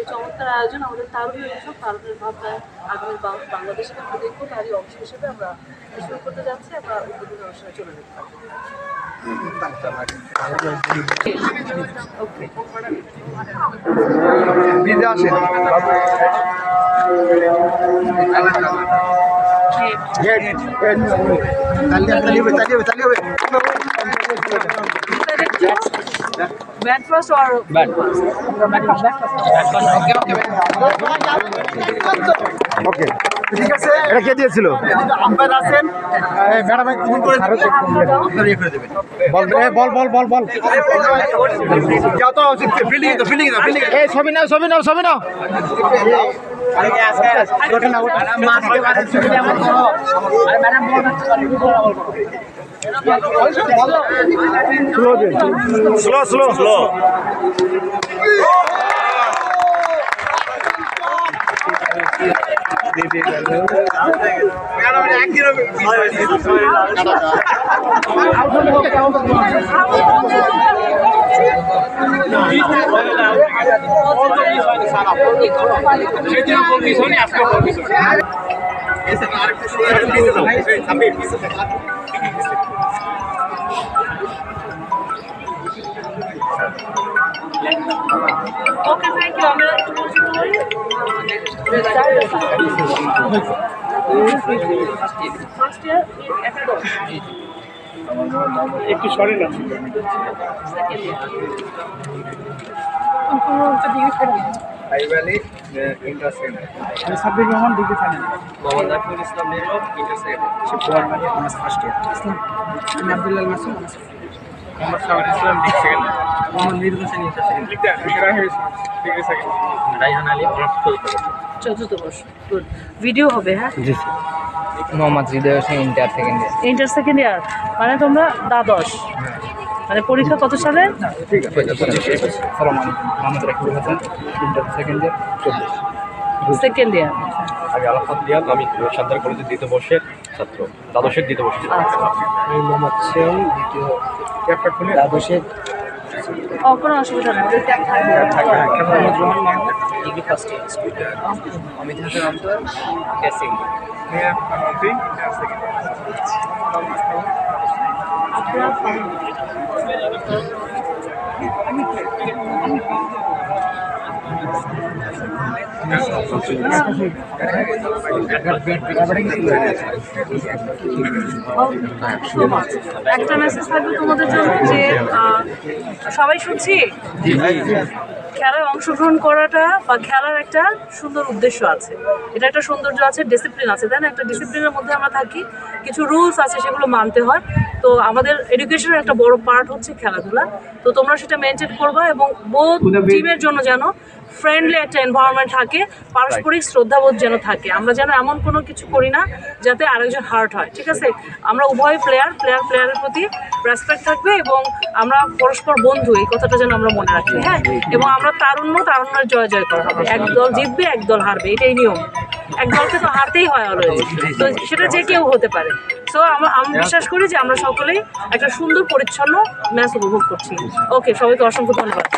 এই চমৎকার আয়োজন আমাদের তারুণ্যের উৎসব, তারুণ্যের ভাবনায় আগামী বাংলাদেশে আমরা দেখবো, তারই অংশ হিসেবে আমরা শুরু করতে যাচ্ছি। আমরা উদ্বোধনী অনুষ্ঠানে চলে যেতে পারি। ওকে, ব্যাট ফার্স্ট আর ব্যাট ফার্স্ট? ওকে, ঠিক আছে। এটা কে দিয়েছিল? আম্পায়ার আছেন ম্যাডাম, ফোন করে আপনারা ইয়ে করে দেবেন। বল বল বল বল বল, যাও তো ফিল্ডিং তো ফিল্ডিং না ফিল্ডিং। এই ছবি নাও ছবি নাও ছবি নাও। আরে কে আছে? ওটা না ওটা মাসকে মাসে ছবি দাও আমার করো। আরে ম্যাডাম বল slow slow slow. Okay, thank you. আমরা ফার্স্ট ইয়ার একাদশ, একটু সরে না। Second year Sabbir Rahman degree final, Mohammad Akibul Islam Nirob inter second, first year, Abdullah Masud Mohammad Shamir Islam degree second, Mohammad Mir Hossain inter second, degree second, Raihan Ali honours চতুর্থ বর্ষ। গুড, ভিডিও হবে। হ্যাঁ, Mohammad Hridoy Hossain inter second year. Inter second year মানে তোমরা দ্বাদশ, মানে পরীক্ষা কত সালে? ঠিক আছে। সালাম আলাইকুম, মোহাম্মদ রাকিবুল হাসান ইন্টার সেকেন্ড ইয়ার 24। Second year. আমি আলাফাত রিয়াদ, আমি সান্তার কলেজের দ্বিতীয় বর্ষের ছাত্র, দ্বাদশের দ্বিতীয় বর্ষের ছাত্র। আচ্ছা, আমি মোহাম্মদ সেম দ্বিতীয় দ্বাদশের। ও কোনো অসুবিধা নেই। Mohammad Rahman Mahmud degree first year. Amit Hasan অন্তর ক্যাসিং। একটা মেসেজ থাকবে তোমাদের জন্য যে সবাই শুনছি, খেলায় অংশগ্রহণ করাটা বা খেলার একটা সুন্দর উদ্দেশ্য আছে, এটা একটা সৌন্দর্য আছে, ডিসিপ্লিন আছে, তাই না? একটা ডিসিপ্লিনের মধ্যে আমরা থাকি, কিছু রুলস আছে, সেগুলো মানতে হয়। তো আমাদের এডুকেশনের একটা বড় পার্ট হচ্ছে খেলাধুলা। তো তোমরা সেটা মেনটেন করবা এবং বোথ টিমের জন্য যেন ফ্রেন্ডলি একটা এনভায়রনমেন্ট থাকে, পারস্পরিক শ্রদ্ধাবোধ যেন থাকে। আমরা যেন এমন কোনো কিছু করি না যাতে আরেকজন হার্ট হয়, ঠিক আছে? আমরা উভয় প্লেয়ারের প্রতি রেসপেক্ট থাকবে এবং আমরা পরস্পর বন্ধু, এই কথাটা যেন আমরা মনে রাখি। হ্যাঁ, এবং আমরা তারুণ্যের জয় জয় করা হবে। এক দল জিতবে, এক দল হারবে, এটাই নিয়ম। এক দলকে তো হারতেই হয় অলওয়েজ, তো সেটা যে কেউ হতে পারে। সো আমি বিশ্বাস করি যে আমরা সকলেই একটা সুন্দর পরিচ্ছন্ন ম্যাচ উপভোগ করছি। ওকে, সবাইকে অসংখ্য ধন্যবাদ।